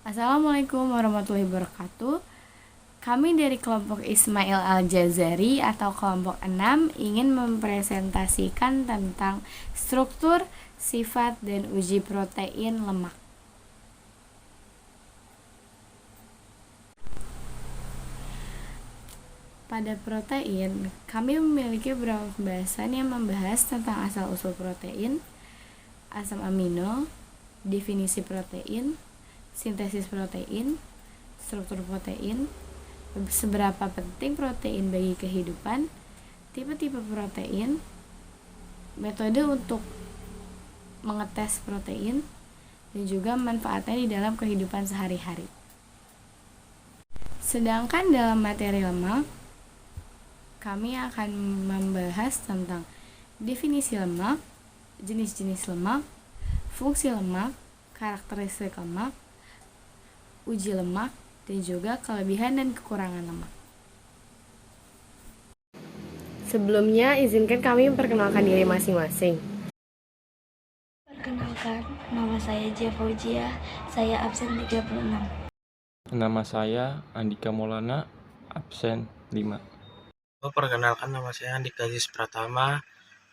Assalamualaikum warahmatullahi wabarakatuh. Kami dari kelompok Ismail Al-Jazari atau kelompok 6 ingin mempresentasikan tentang struktur, sifat, dan uji protein lemak. Pada protein, kami memiliki beberapa pembahasan yang membahas tentang asal-usul protein, asam amino, definisi protein, sintesis protein, struktur protein, seberapa penting protein bagi kehidupan, tipe-tipe protein, metode untuk mengetes protein, dan juga manfaatnya di dalam kehidupan sehari-hari. Sedangkan dalam materi lemak, kami akan membahas tentang definisi lemak, jenis-jenis lemak, fungsi lemak, karakteristik lemak, uji lemak, dan juga kelebihan dan kekurangan lemak. Sebelumnya, izinkan kami memperkenalkan diri masing-masing. Perkenalkan, nama saya Jia Fauzia, saya absen 36. Nama saya Andika Maulana, absen 5. Perkenalkan, nama saya Andika Aziz Pratama,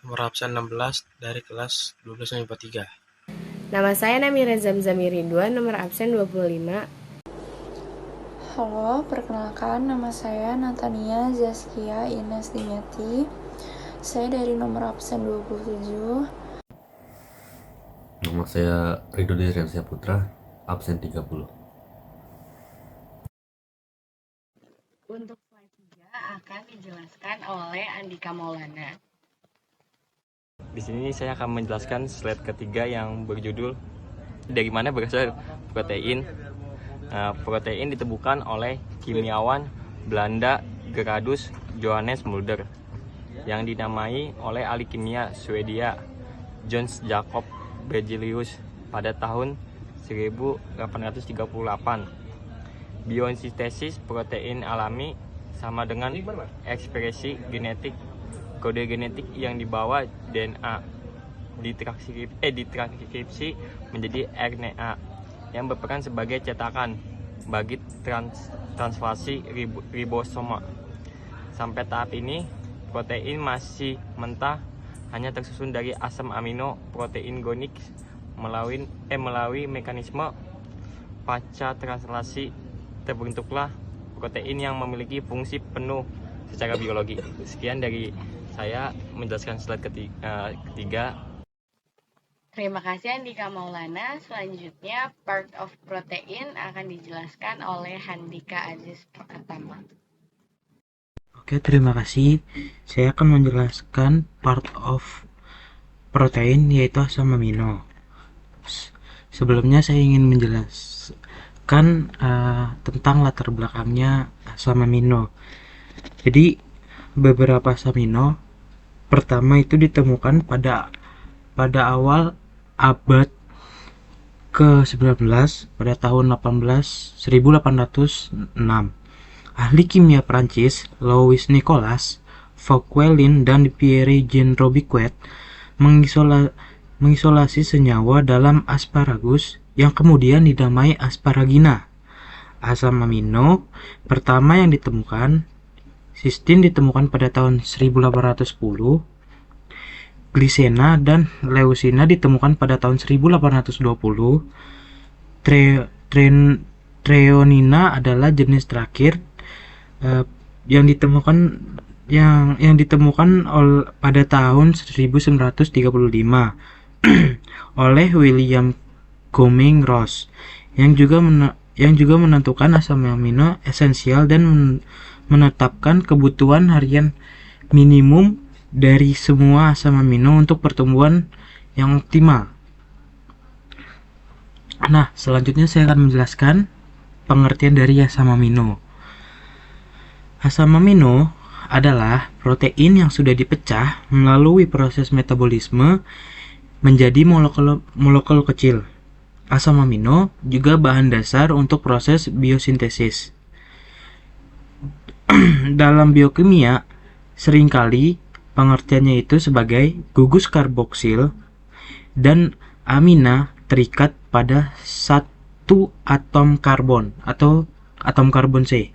nomor absen 16 dari kelas 12 MIPA 3. Nama saya Namira Zamzami Ridwan, nomor absen 25. Halo, perkenalkan nama saya Natania Zaskia Ines Dimyati. Saya dari nomor absen 27. Nama saya Ridho Diriansyah Putra, absen 30. Untuk slide 3 akan dijelaskan oleh Andika Maulana. Di sini saya akan menjelaskan slide ketiga yang berjudul dari mana berasal protein. Protein ditemukan oleh kimiawan Belanda Gerardus Johannes Mulder yang dinamai oleh ahli kimia Swedia Jöns Jacob Berzelius pada tahun 1838. Biosintesis protein alami sama dengan ekspresi genetik kode genetik yang dibawa DNA ditranskripsi menjadi RNA yang berperan sebagai cetakan bagi translasi ribosoma. Sampai tahap ini, protein masih mentah hanya tersusun dari asam amino protein gonik melalui mekanisme pasca translasi terbentuklah protein yang memiliki fungsi penuh secara biologi. Sekian dari saya menjelaskan slide ketiga. Terima kasih Andika Maulana. Selanjutnya, part of protein akan dijelaskan oleh Handika Aziz Pratama. Oke, terima kasih. Saya akan menjelaskan part of protein, yaitu asam amino. Sebelumnya saya ingin menjelaskan tentang latar belakangnya asam amino. Jadi, beberapa asam amino pertama itu ditemukan pada awal abad ke-19 pada tahun 1806. Ahli kimia Prancis Louis Nicolas Vauquelin dan Pierre-Jean Robiquet mengisolasi senyawa dalam asparagus yang kemudian dinamai asparagina. Asam amino pertama yang ditemukan, cysteine ditemukan pada tahun 1810, glisena dan leucina ditemukan pada tahun 1820. Treonina adalah jenis terakhir yang ditemukan pada tahun 1935 oleh William Cumming Ross yang juga menentukan asam amino esensial dan menetapkan kebutuhan harian minimum dari semua asam amino untuk pertumbuhan yang optimal. Nah, selanjutnya saya akan menjelaskan pengertian dari asam amino. Asam amino adalah protein yang sudah dipecah melalui proses metabolisme menjadi molekul kecil. Asam amino juga bahan dasar untuk proses biosintesis. Dalam biokimia, seringkali pengertiannya itu sebagai gugus karboksil dan amina terikat pada satu atom karbon atau atom karbon C.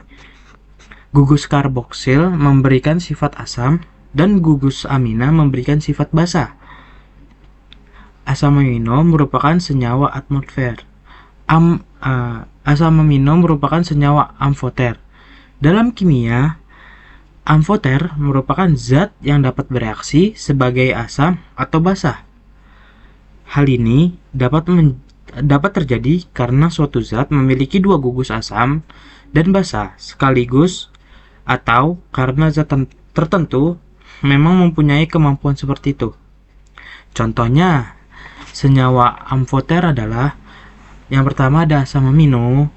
Gugus karboksil memberikan sifat asam dan gugus amina memberikan sifat basa. Asam amino merupakan senyawa atmosfer. Asam amino merupakan senyawa amfoter. Dalam kimia, amfoter merupakan zat yang dapat bereaksi sebagai asam atau basa. Hal ini dapat terjadi karena suatu zat memiliki dua gugus asam dan basa sekaligus, atau karena zat tertentu memang mempunyai kemampuan seperti itu. Contohnya, senyawa amfoter adalah yang pertama ada asam amino,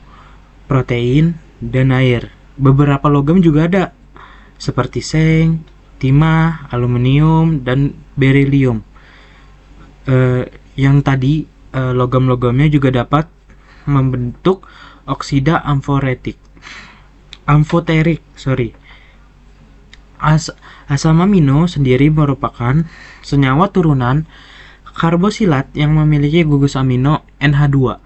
protein, dan air. Beberapa logam juga ada, seperti seng, timah, aluminium, dan berilium. Yang tadi logam-logamnya juga dapat membentuk oksida amfoterik. Asam amino sendiri merupakan senyawa turunan karbosilat yang memiliki gugus amino NH2.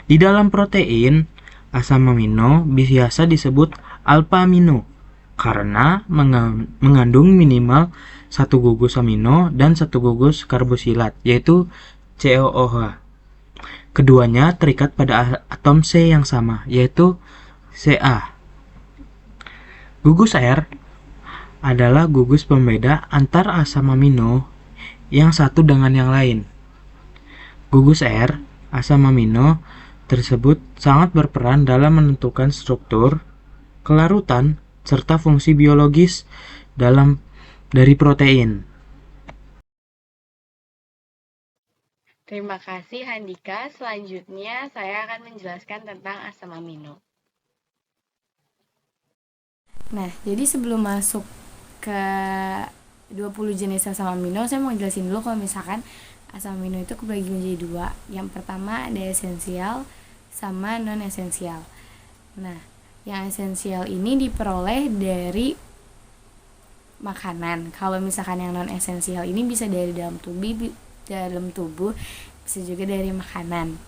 Di dalam protein, asam amino biasa disebut alfa amino karena mengandung minimal satu gugus amino dan satu gugus karbosilat, yaitu COOH. Keduanya terikat pada atom C yang sama, yaitu Ca. Gugus R adalah gugus pembeda antar asam amino yang satu dengan yang lain. Gugus R, asam amino tersebut sangat berperan dalam menentukan struktur, kelarutan, serta fungsi biologis dari protein. Terima kasih Handika. Selanjutnya saya akan menjelaskan tentang asam amino. Nah, jadi sebelum masuk ke 20 jenis asam amino, saya mau jelasin dulu kalau misalkan asam amino itu kebagi menjadi dua. Yang pertama ada esensial sama non esensial. Nah, yang esensial ini diperoleh dari makanan. Kalau misalkan yang non esensial ini bisa dari dalam tubuh, bisa juga dari makanan.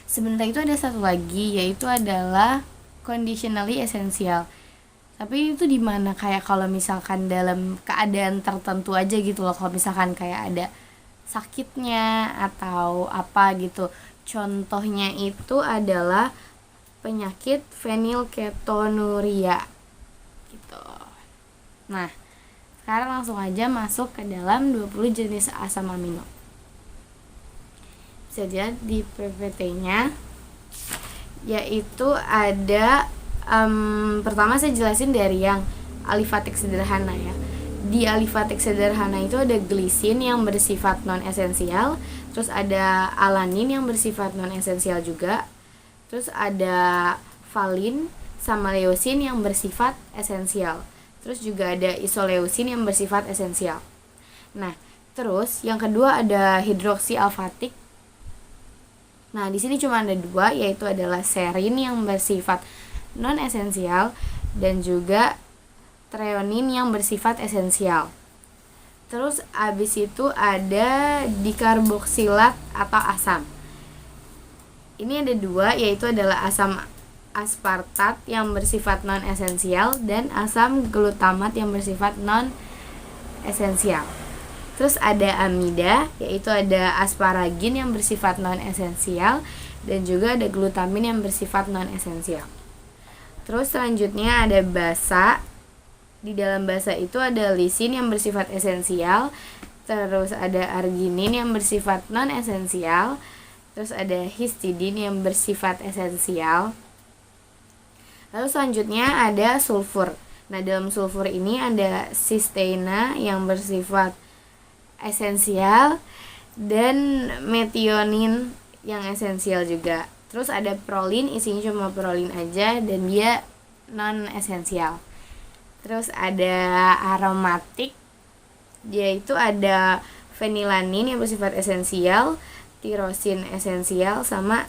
Sebenarnya itu ada satu lagi, yaitu adalah conditionally essential. Tapi itu di mana kayak kalau misalkan dalam keadaan tertentu aja gitu loh. Kalau misalkan kayak ada sakitnya atau apa gitu. Contohnya itu adalah penyakit fenilketonuria gitu. Nah, sekarang langsung aja masuk ke dalam 20 jenis asam amino. Bisa dilihat di PPT-nya, yaitu ada pertama saya jelasin dari yang alifatik sederhana ya. Di alifatik sederhana itu ada glisin yang bersifat non esensial, terus ada alanin yang bersifat non esensial juga, terus ada valin sama leusin yang bersifat esensial, terus juga ada isoleusin yang bersifat esensial. Nah, terus yang kedua ada hidroksi alfatik. Nah, di sini cuma ada dua, yaitu adalah serin yang bersifat non esensial dan juga treonin yang bersifat esensial. Terus abis itu ada dikarboksilat atau asam. Ini ada dua, yaitu adalah asam aspartat yang bersifat non esensial dan asam glutamat yang bersifat non esensial. Terus ada amida, yaitu ada asparagin yang bersifat non esensial dan juga ada glutamin yang bersifat non esensial. Terus selanjutnya ada basa. Di dalam basa itu ada lisin yang bersifat esensial, terus ada arginin yang bersifat non esensial, terus ada histidin yang bersifat esensial. Lalu selanjutnya ada sulfur. Nah, dalam sulfur ini ada sisteina yang bersifat esensial dan metionin yang esensial juga. Terus ada prolin, isinya cuma prolin aja dan dia non esensial. Terus ada aromatik, yaitu ada fenilanin yang bersifat esensial, tirosin esensial, sama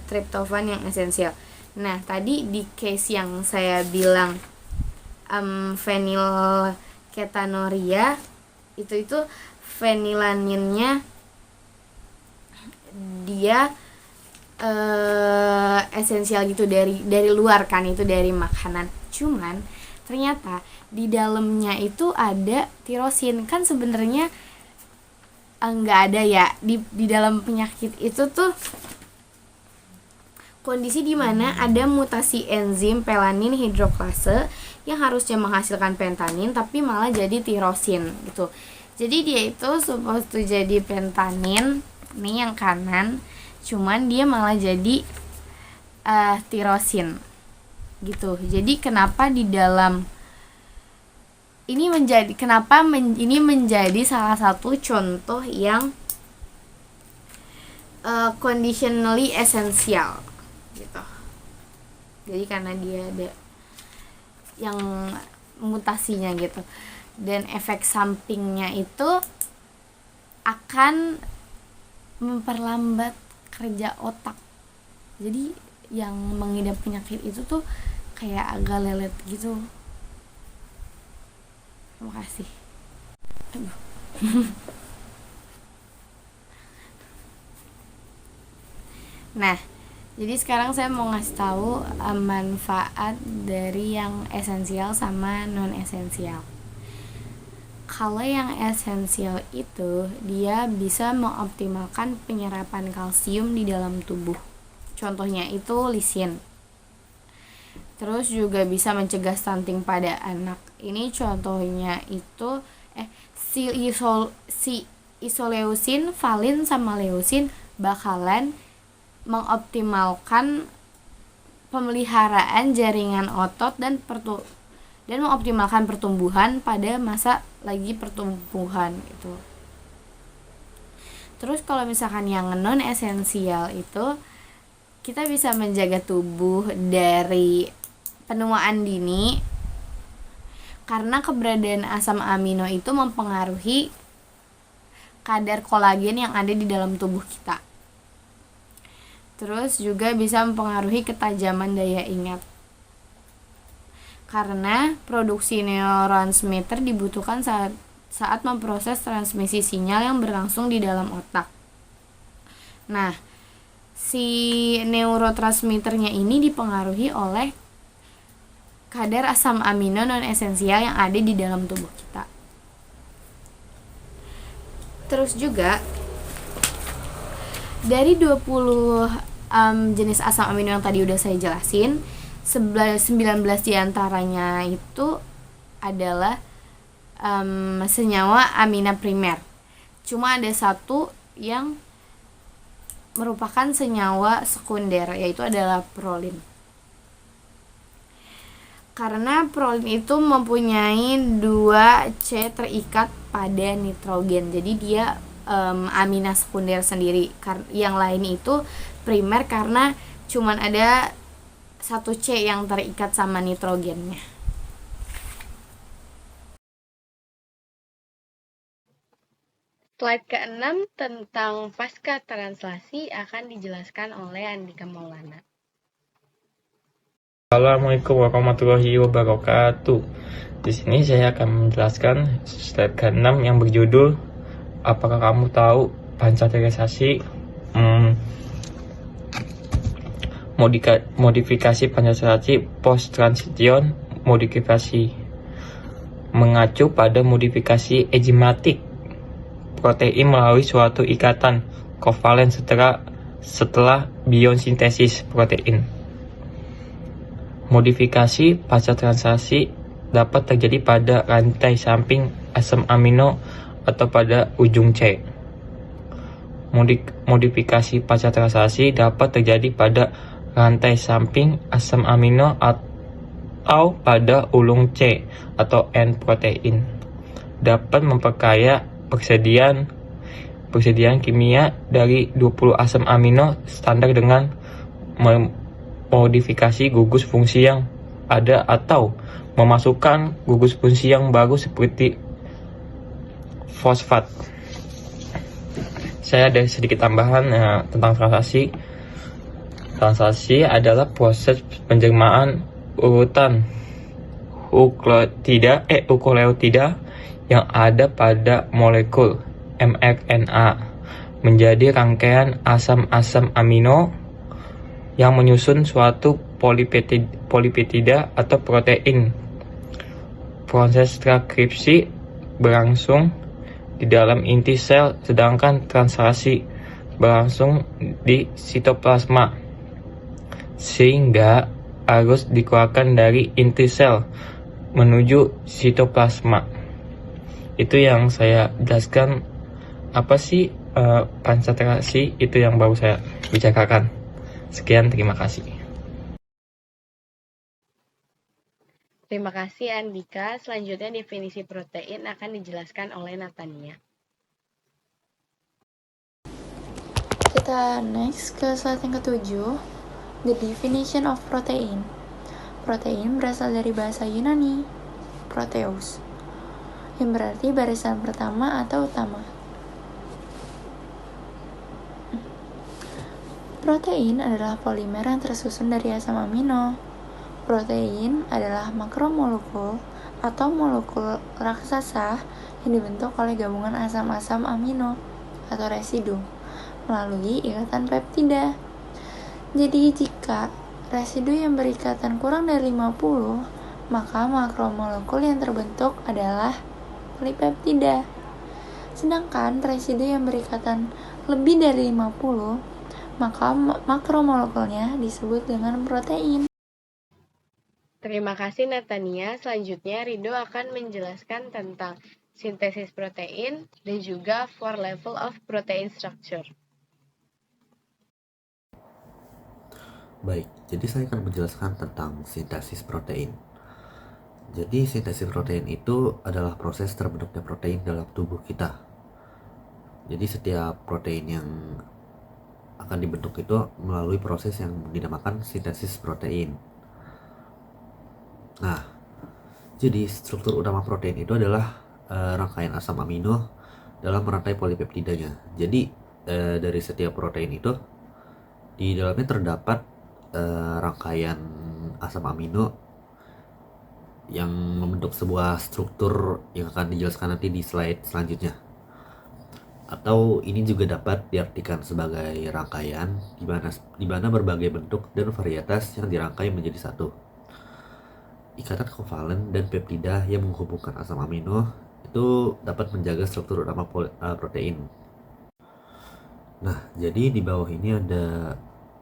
triptofan yang esensial. Nah, tadi di case yang saya bilang fenilketonuria itu fenilaninnya dia esensial gitu dari luar kan, itu dari makanan. Cuman ternyata di dalamnya itu ada tirosin. Kan sebenarnya nggak ada ya di dalam penyakit itu tuh kondisi di mana ada mutasi enzim pelanin hidroklase yang harusnya menghasilkan pentanin tapi malah jadi tirosin gitu. Jadi dia itu supposed to jadi pentanin nih yang kanan, cuman dia malah jadi tirosin gitu. Jadi kenapa di dalam ini menjadi ini menjadi salah satu contoh yang conditionally essential gitu. Jadi karena dia ada yang mutasinya gitu, dan efek sampingnya itu akan memperlambat kerja otak. Jadi yang mengidap penyakit itu tuh kayak agak lelet gitu. Terima kasih. Aduh. Nah, jadi sekarang saya mau ngasih tahu manfaat dari yang esensial sama non esensial. Kalau yang esensial itu dia bisa mengoptimalkan penyerapan kalsium di dalam tubuh. Contohnya itu lisin. Terus juga bisa mencegah stunting pada anak. Ini contohnya itu si isoleusin, valin sama leusin bakalan mengoptimalkan pemeliharaan jaringan otot dan mengoptimalkan pertumbuhan pada masa lagi pertumbuhan itu. Terus kalau misalkan yang non esensial itu kita bisa menjaga tubuh dari penuaan dini karena keberadaan asam amino itu mempengaruhi kadar kolagen yang ada di dalam tubuh kita. Terus juga bisa mempengaruhi ketajaman daya ingat. Karena produksi neurotransmitter dibutuhkan saat memproses transmisi sinyal yang berlangsung di dalam otak. Nah, si neurotransmitternya ini dipengaruhi oleh kadar asam amino non esensial yang ada di dalam tubuh kita. Terus juga dari 20 jenis asam amino yang tadi udah saya jelasin, 19 diantaranya itu adalah senyawa amina primer. Cuma ada satu yang merupakan senyawa sekunder, yaitu adalah prolin. Karena prolin itu mempunyai 2 C terikat pada nitrogen, jadi dia amina sekunder sendiri. Yang lain itu primer karena cuman ada 1 C yang terikat sama nitrogennya. Slide ke-6 tentang pasca translasi akan dijelaskan oleh Andika Maulana. Assalamualaikum warahmatullahi wabarakatuh. Di sini saya akan menjelaskan slide ke-6 yang berjudul apakah kamu tahu pancaterisasi modifikasi pancaterisasi post transition modifikasi, mengacu pada modifikasi enzimatik protein melalui suatu ikatan kovalen setelah biosintesis protein. Modifikasi pasca translasi dapat terjadi pada rantai samping asam amino atau pada ujung C. Modifikasi pasca translasi dapat terjadi pada rantai samping asam amino atau pada ulung C atau N protein. Dapat memperkaya persediaan kimia dari 20 asam amino standar dengan modifikasi gugus fungsi yang ada atau memasukkan gugus fungsi yang baru seperti fosfat. Saya ada sedikit tambahan tentang translasi. Translasi adalah proses penjelmaan urutan ukleotida yang ada pada molekul mRNA menjadi rangkaian asam-asam amino yang menyusun suatu polipeptida atau protein. Proses transkripsi berlangsung di dalam inti sel, sedangkan translasi berlangsung di sitoplasma, sehingga harus dikeluarkan dari inti sel menuju sitoplasma. Itu yang saya jelaskan. Apa sih konsentrasi? Itu yang baru saya bicarakan. Sekian, terima kasih. Terima kasih Andika. Selanjutnya definisi protein akan dijelaskan oleh Natania. Kita next ke slide yang ketujuh, the definition of protein. Protein berasal dari bahasa Yunani, proteus, yang berarti barisan pertama atau utama. Protein adalah polimer yang tersusun dari asam amino. Protein adalah makromolekul atau molekul raksasa yang dibentuk oleh gabungan asam-asam amino atau residu melalui ikatan peptida. Jadi jika residu yang berikatan kurang dari 50, maka makromolekul yang terbentuk adalah polipeptida. Sedangkan residu yang berikatan lebih dari 50, maka makromolekulnya disebut dengan protein. Terima kasih Natania. Selanjutnya Rido akan menjelaskan tentang sintesis protein dan juga 4 level of protein structure. Baik, jadi saya akan menjelaskan tentang sintesis protein. Jadi sintesis protein itu adalah proses terbentuknya protein dalam tubuh kita. Jadi setiap protein yang akan dibentuk itu melalui proses yang dinamakan sintesis protein. Nah, jadi struktur utama protein itu adalah rangkaian asam amino dalam rantai polipeptidanya. Jadi dari setiap protein itu di dalamnya terdapat rangkaian asam amino yang membentuk sebuah struktur yang akan dijelaskan nanti di slide selanjutnya. Atau ini juga dapat diartikan sebagai rangkaian di mana berbagai bentuk dan varietas yang dirangkai menjadi satu. Ikatan kovalen dan peptida yang menghubungkan asam amino itu dapat menjaga struktur utama protein. Nah, jadi di bawah ini ada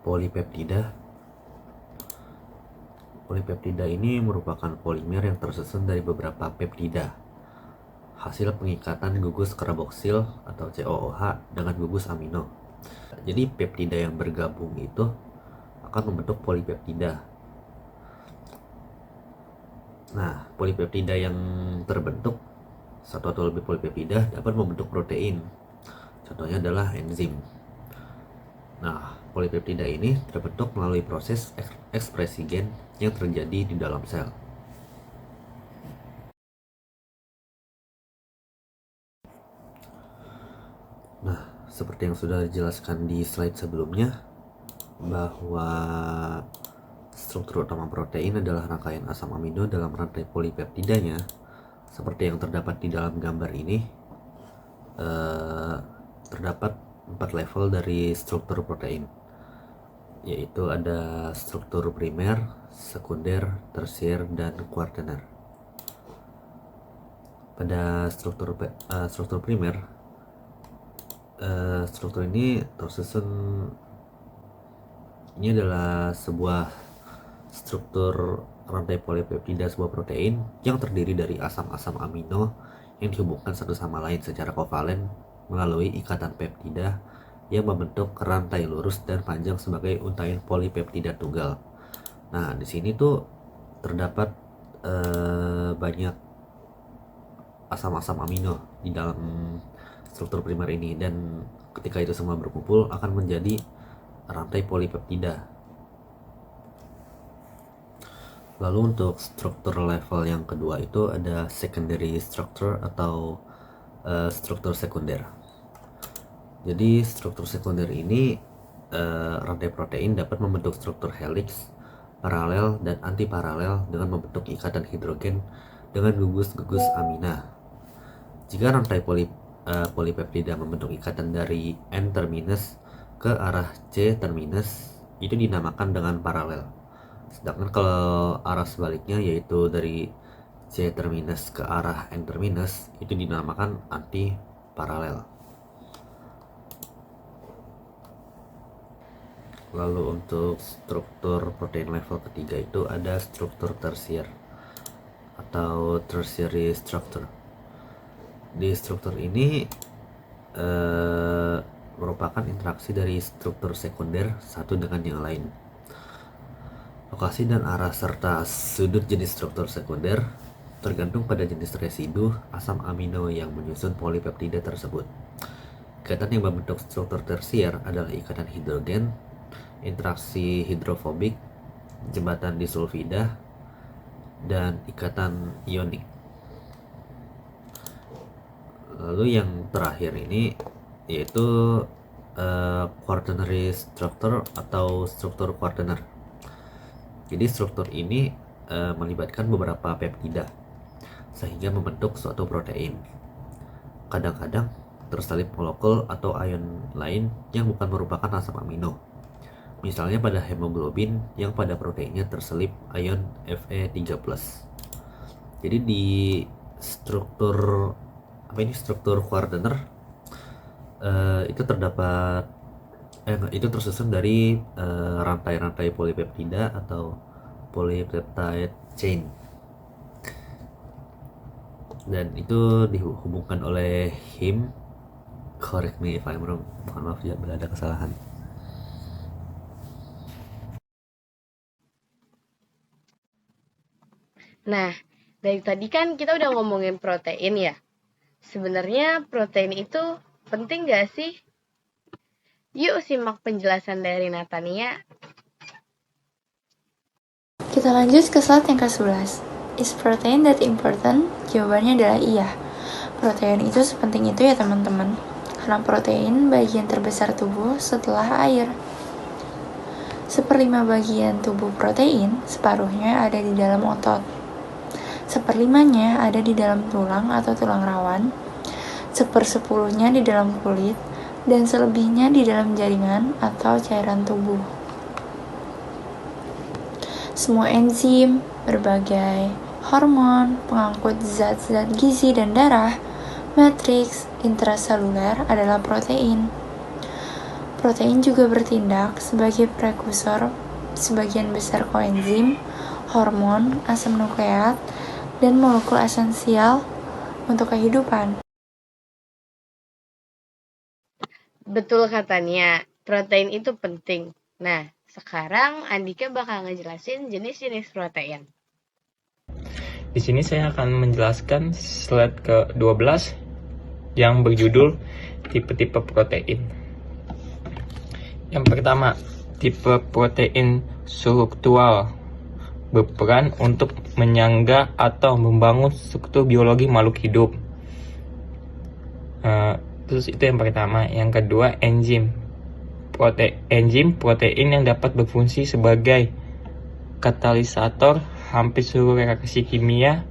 polipeptida. Polipeptida ini merupakan polimer yang tersusun dari beberapa peptida, hasil pengikatan gugus karboksil atau COOH dengan gugus amino. Jadi peptida yang bergabung itu akan membentuk polipeptida. Nah, polipeptida yang terbentuk, satu atau lebih polipeptida dapat membentuk protein. Contohnya adalah enzim. Nah, polipeptida ini terbentuk melalui proses ekspresi gen yang terjadi di dalam sel. Nah, seperti yang sudah dijelaskan di slide sebelumnya, bahwa struktur utama protein adalah rangkaian asam amino dalam rantai polipeptidanya, seperti yang terdapat di dalam gambar ini. Terdapat 4 level dari struktur protein, yaitu ada struktur primer, sekunder, tersier, dan kuartener. Pada struktur primer, struktur ini tersusun, ini adalah sebuah struktur rantai polipeptida sebuah protein yang terdiri dari asam-asam amino yang dihubungkan satu sama lain secara kovalen melalui ikatan peptida yang membentuk rantai lurus dan panjang sebagai untaian polipeptida tunggal. Nah, di sini tuh terdapat banyak asam-asam amino di dalam struktur primer ini, dan ketika itu semua berkumpul akan menjadi rantai polipeptida. Lalu untuk struktur level yang kedua itu ada secondary structure atau struktur sekunder. Jadi struktur sekunder ini rantai protein dapat membentuk struktur helix, paralel, dan antiparalel dengan membentuk ikatan hidrogen dengan gugus-gugus amina. Jika rantai polipeptida membentuk ikatan dari N terminus ke arah C terminus, itu dinamakan dengan paralel. Sedangkan kalau arah sebaliknya, yaitu dari C terminus ke arah N terminus, itu dinamakan anti paralel. Lalu untuk struktur protein level ketiga itu ada struktur tersier atau tertiary structure. Di struktur ini merupakan interaksi dari struktur sekunder satu dengan yang lain. Lokasi dan arah serta sudut jenis struktur sekunder tergantung pada jenis residu asam amino yang menyusun polipeptida tersebut. Ikatan yang membentuk struktur tersier adalah ikatan hidrogen, interaksi hidrofobik, jembatan disulfida, dan ikatan ionik. Lalu yang terakhir ini yaitu quaternary structure atau struktur quaterner. Jadi struktur ini melibatkan beberapa peptida sehingga membentuk suatu protein. Kadang-kadang terselip molekul atau ion lain yang bukan merupakan asam amino. Misalnya pada hemoglobin yang pada proteinnya terselip ion Fe3+. Jadi di struktur struktur quaterner itu terdapat itu tersusun dari rantai-rantai polipeptida atau polypeptide chain, dan itu dihubungkan oleh heme. Correct me if I'm wrong, mohon maaf ya bila ada kesalahan. Nah, dari tadi kan kita udah ngomongin protein ya. Sebenarnya protein itu penting gak sih? Yuk simak penjelasan dari Natania. Kita lanjut ke slide yang ke-11. Is protein that important? Jawabannya adalah iya. Protein itu sepenting itu ya teman-teman. Karena protein bagian terbesar tubuh setelah air. 1/5 bagian tubuh protein, separuhnya ada di dalam otot. 1/5-nya ada di dalam tulang atau tulang rawan, 1/10-nya di dalam kulit, dan selebihnya di dalam jaringan atau cairan tubuh. Semua enzim, berbagai hormon, pengangkut zat-zat gizi dan darah, matriks intraseluler adalah protein. Protein juga bertindak sebagai prekursor sebagian besar koenzim, hormon, asam nukleat, dan molekul esensial untuk kehidupan. Betul katanya, protein itu penting. Nah, sekarang Andika bakal ngejelasin jenis-jenis protein. Di sini saya akan menjelaskan slide ke-12 yang berjudul tipe-tipe protein. Yang pertama, tipe protein struktural berperan untuk menyangga atau membangun struktur biologi makhluk hidup. Terus itu yang pertama. Yang kedua, enzim. Enzim protein yang dapat berfungsi sebagai katalisator hampir seluruh reaksi kimia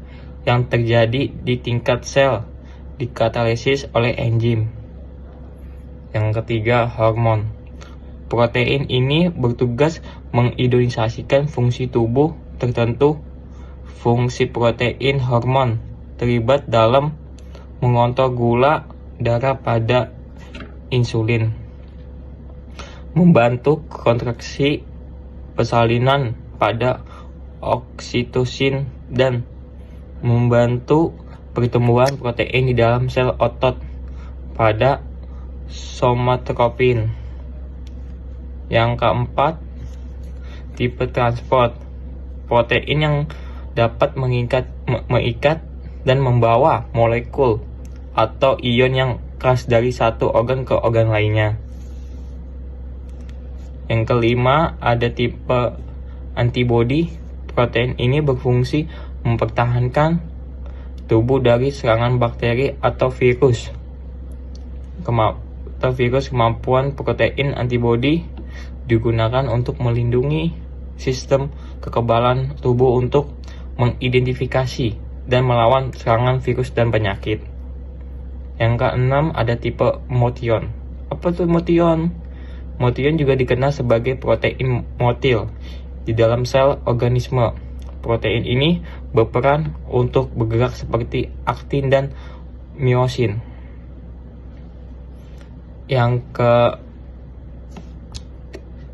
yang terjadi di tingkat sel dikatalisis oleh enzim. Yang ketiga, hormon. Protein ini bertugas mengidonisasikan fungsi tubuh tertentu. Fungsi protein hormon terlibat dalam mengontrol gula darah pada insulin, membantu kontraksi persalinan pada oksitosin, dan membantu pertumbuhan protein di dalam sel otot pada somatotropin. Yang keempat, tipe transport. Protein yang dapat mengikat dan membawa molekul atau ion yang keras dari satu organ ke organ lainnya. Yang kelima, ada tipe antibodi. Protein ini berfungsi mempertahankan tubuh dari serangan bakteri atau virus. Kemampuan protein antibodi digunakan untuk melindungi sistem kekebalan tubuh untuk mengidentifikasi dan melawan serangan virus dan penyakit. Yang keenam, ada tipe motion. Apa itu motion? Motion juga dikenal sebagai protein motil di dalam sel organisme. Protein ini berperan untuk bergerak seperti aktin dan miosin. Yang ke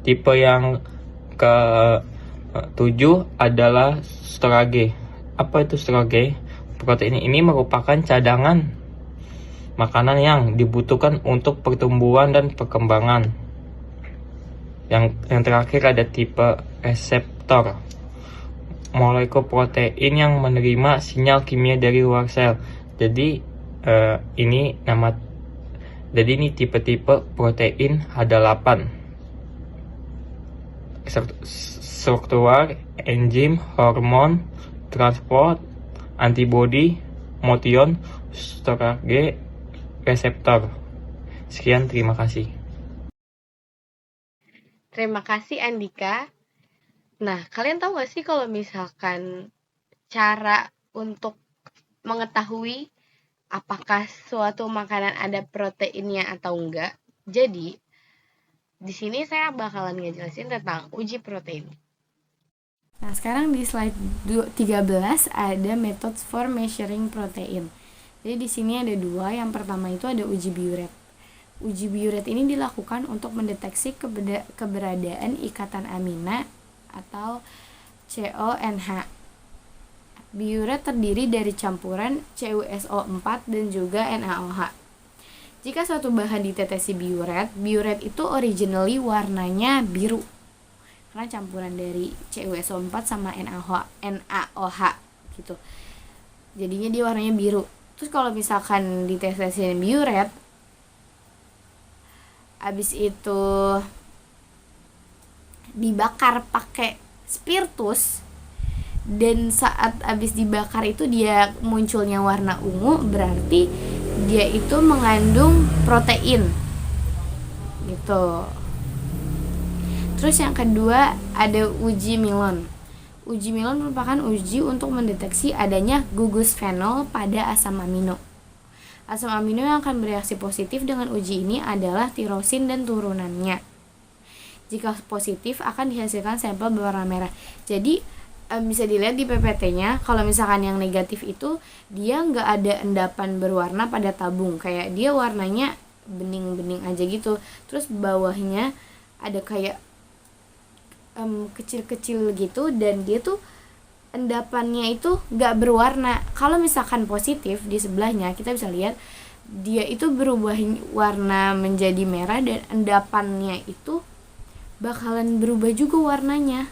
tipe yang ke-7 adalah storage. Apa itu storage? Protein ini merupakan cadangan makanan yang dibutuhkan untuk pertumbuhan dan perkembangan. Yang terakhir ada tipe reseptor. Molekul protein yang menerima sinyal kimia dari luar sel. Jadi ini tipe-tipe protein ada 8. Struktur, enzim, hormon, transport, antibody, motion, storage, reseptor. Sekian, terima kasih. Terima kasih Andika. Nah, kalian tahu gak sih kalau misalkan cara untuk mengetahui apakah suatu makanan ada proteinnya atau enggak? Jadi, di sini saya bakalan ngejelasin tentang uji protein. Nah, sekarang di slide 13 ada methods for measuring protein. Jadi di sini ada 2. Yang pertama itu ada uji Biuret. Uji Biuret ini dilakukan untuk mendeteksi keberadaan ikatan amina atau CONH. Biuret terdiri dari campuran CuSO4 dan juga NaOH. Jika suatu bahan ditetesi biuret itu originally warnanya biru. Karena campuran dari CuSO4 sama NaOH gitu. Jadinya dia warnanya biru. Terus kalau misalkan ditetesin biuret, abis itu dibakar pakai spiritus, dan saat abis dibakar itu dia munculnya warna ungu, berarti dia itu mengandung protein gitu. Terus yang kedua ada uji Milon. Uji Milon merupakan uji untuk mendeteksi adanya gugus fenol pada asam amino. Asam amino yang akan bereaksi positif dengan uji ini adalah tirosin dan turunannya. Jika positif akan dihasilkan sampel berwarna merah. Jadi bisa dilihat di PPT-nya, kalau misalkan yang negatif itu dia nggak ada endapan berwarna pada tabung, kayak dia warnanya bening-bening aja gitu. Terus bawahnya ada kayak kecil-kecil gitu, dan dia tuh endapannya itu nggak berwarna. Kalau misalkan positif di sebelahnya kita bisa lihat dia itu berubah warna menjadi merah, dan endapannya itu bakalan berubah juga warnanya.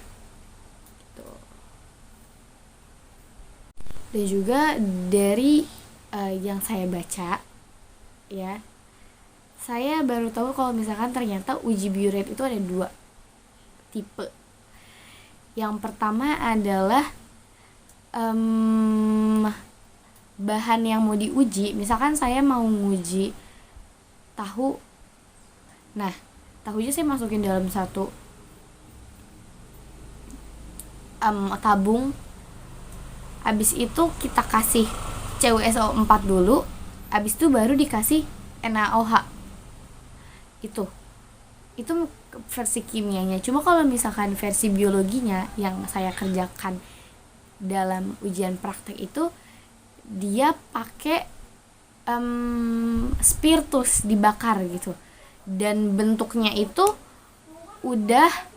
Dan juga dari yang saya baca ya, saya baru tahu kalau misalkan ternyata uji Biuret itu ada 2 tipe. Yang pertama adalah bahan yang mau diuji. Misalkan saya mau nguji tahu, nah tahunya saya masukin dalam satu tabung. Abis itu kita kasih CuSO4 dulu, abis itu baru dikasih NaOH. Itu versi kimianya. Cuma kalau misalkan versi biologinya yang saya kerjakan dalam ujian praktek itu, dia pakai spiritus dibakar gitu, dan bentuknya itu udah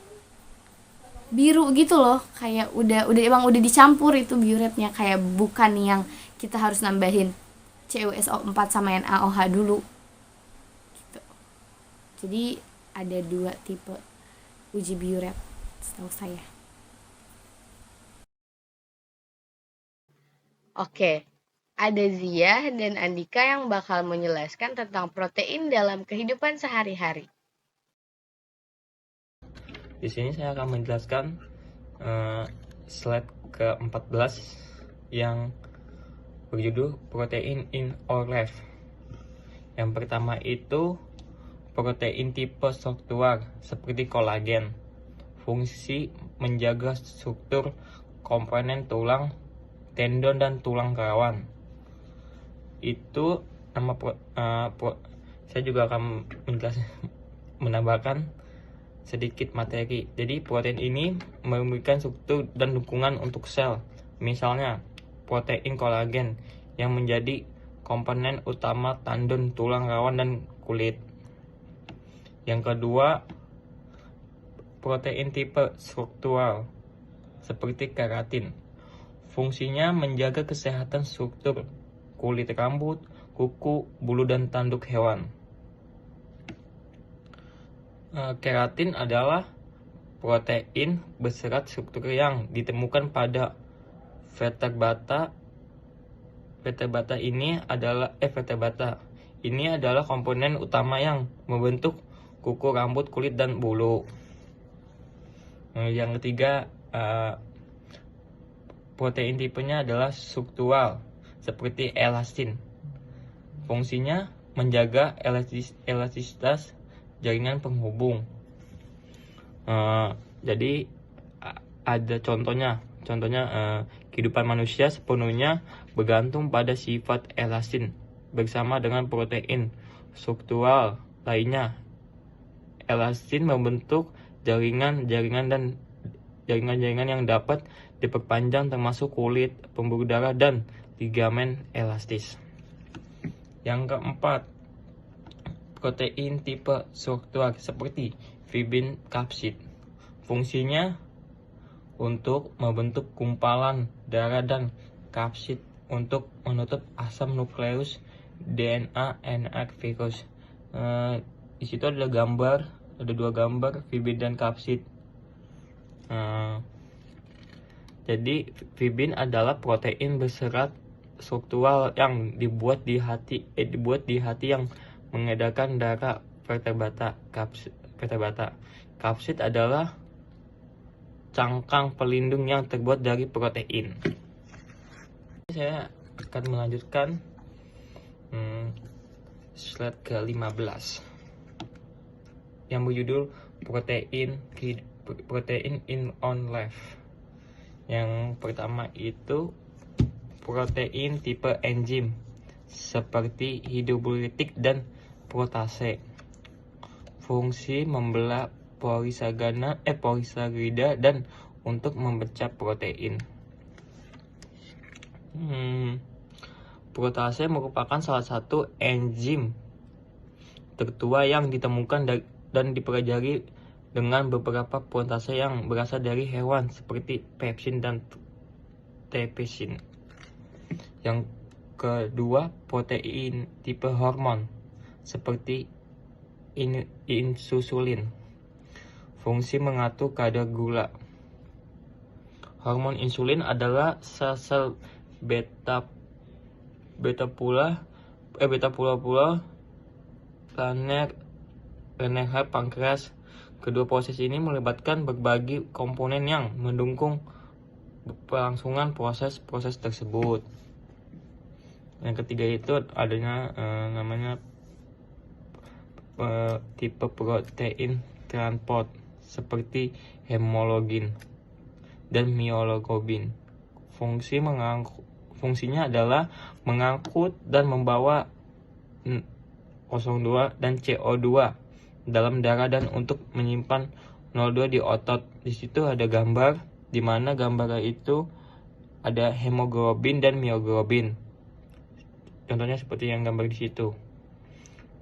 biru gitu loh, kayak emang udah dicampur itu biuretnya, kayak bukan yang kita harus nambahin CuSO4 sama NaOH dulu gitu. Jadi ada 2 tipe uji biuret setahu saya. Oke, ada Zia dan Andika yang bakal menjelaskan tentang protein dalam kehidupan sehari-hari. Di sini saya akan menjelaskan slide ke-14 yang berjudul Protein in Our Life. Yang pertama itu protein tipe struktural seperti kolagen. Fungsi menjaga struktur komponen tulang, tendon dan tulang rawan. Itu nama saya juga akan menambahkan sedikit materi. Jadi protein ini memberikan struktur dan dukungan untuk sel. Misalnya protein kolagen yang menjadi komponen utama tendon, tulang rawan, dan kulit. Yang kedua, protein tipe struktural seperti keratin. Fungsinya menjaga kesehatan struktur kulit rambut, kuku, bulu, dan tanduk hewan. Keratin adalah protein berserat struktur yang ditemukan pada vertebrata. Vertebrata ini adalah komponen utama yang membentuk kuku, rambut, kulit, dan bulu. Yang ketiga, protein tipenya adalah struktural seperti elastin. Fungsinya menjaga elastisitas jaringan penghubung. Jadi ada contohnya kehidupan manusia sepenuhnya bergantung pada sifat elastin bersama dengan protein struktural lainnya. Elastin membentuk jaringan-jaringan yang dapat diperpanjang termasuk kulit, pembuluh darah, dan ligamen elastis. Yang keempat, protein tipe struktural seperti fibrin kapsid. Fungsinya untuk membentuk gumpalan darah dan kapsid untuk menutup asam nukleus DNA RNA virus. Di situ ada dua gambar fibrin dan kapsid. Jadi fibrin adalah protein berserat struktural yang dibuat di hati yang mengedarkan darah vertebrata. Kapsid adalah cangkang pelindung yang terbuat dari protein. Saya akan melanjutkan slide ke-15 yang berjudul protein in on life. Yang pertama itu protein tipe enzim seperti hidrolitik dan protase. Fungsi membelah polisakarida dan untuk memecah protein. Protase merupakan salah satu enzim tertua yang ditemukan dan dipelajari dengan beberapa protase yang berasal dari hewan seperti pepsin dan tripsin. Yang kedua, protein tipe hormon seperti insulin. Fungsi mengatur kadar gula. Hormon insulin adalah sel beta planer pankreas. Kedua proses ini melibatkan berbagai komponen yang mendukung pelangsungan proses tersebut. Yang ketiga itu adanya namanya tipe protein transport seperti hemoglobin dan myoglobin. Fungsinya adalah mengangkut dan membawa O2 dan CO2 dalam darah dan untuk menyimpan O2 di otot. Di situ ada gambar di mana gambar itu ada hemoglobin dan myoglobin. Contohnya seperti yang gambar di situ.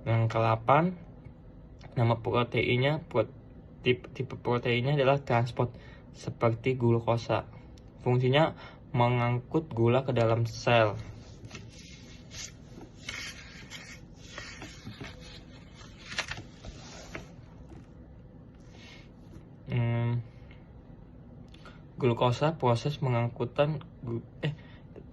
Yang ke-8, nama proteinnya tipe proteinnya adalah transport seperti glukosa. Fungsinya mengangkut gula ke dalam sel. Glukosa proses pengangkutan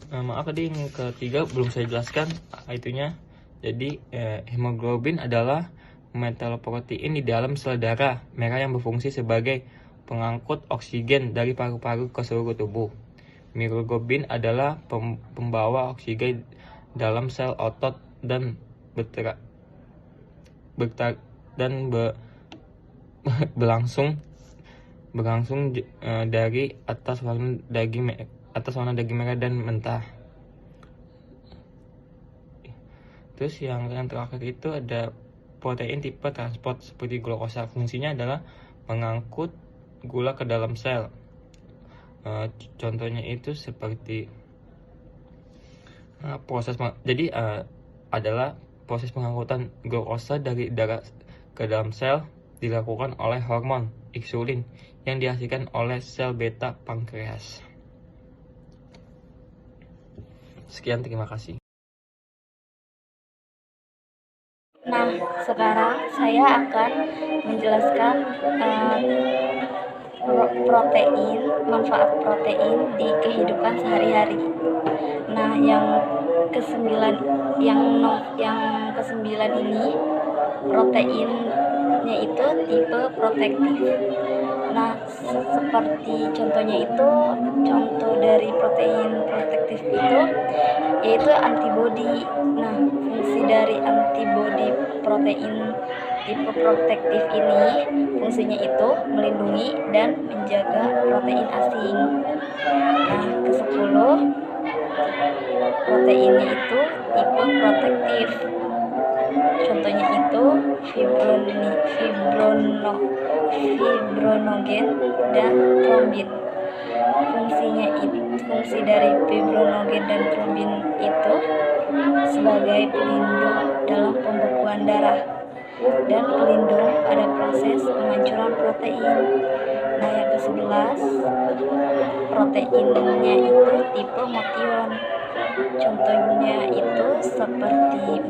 yang ketiga belum saya jelaskan itunya. Jadi hemoglobin adalah metaloprotein di dalam sel darah merah yang berfungsi sebagai pengangkut oksigen dari paru-paru ke seluruh tubuh. Myoglobin adalah pembawa oksigen dalam sel otot dan berlangsung dari atas warna daging merah dan mentah. Terus yang terakhir itu ada protein tipe transport seperti glukosa. Fungsinya adalah mengangkut gula ke dalam sel. Contohnya itu seperti adalah proses pengangkutan glukosa dari darah ke dalam sel dilakukan oleh hormon insulin yang dihasilkan oleh sel beta pankreas. Sekian, terima kasih. Nah, sekarang saya akan menjelaskan protein, manfaat protein di kehidupan sehari-hari. Nah, yang kesembilan ini proteinnya itu tipe protektif. Nah, seperti contohnya itu, contoh dari protein protektif itu yaitu antibodi. Nah, fungsi dari antibodi protein tipe protektif ini fungsinya itu melindungi dan menjaga protein asing. Nah, ke-10 proteinnya itu tipe protektif. Contohnya itu fibronogen dan trombin. Fungsi dari fibronogen dan trombin itu sebagai pelindung dalam pembekuan darah dan pelindung pada proses penghancuran protein. Nah, yang ke-11 proteinnya itu tipe motion. Contohnya itu seperti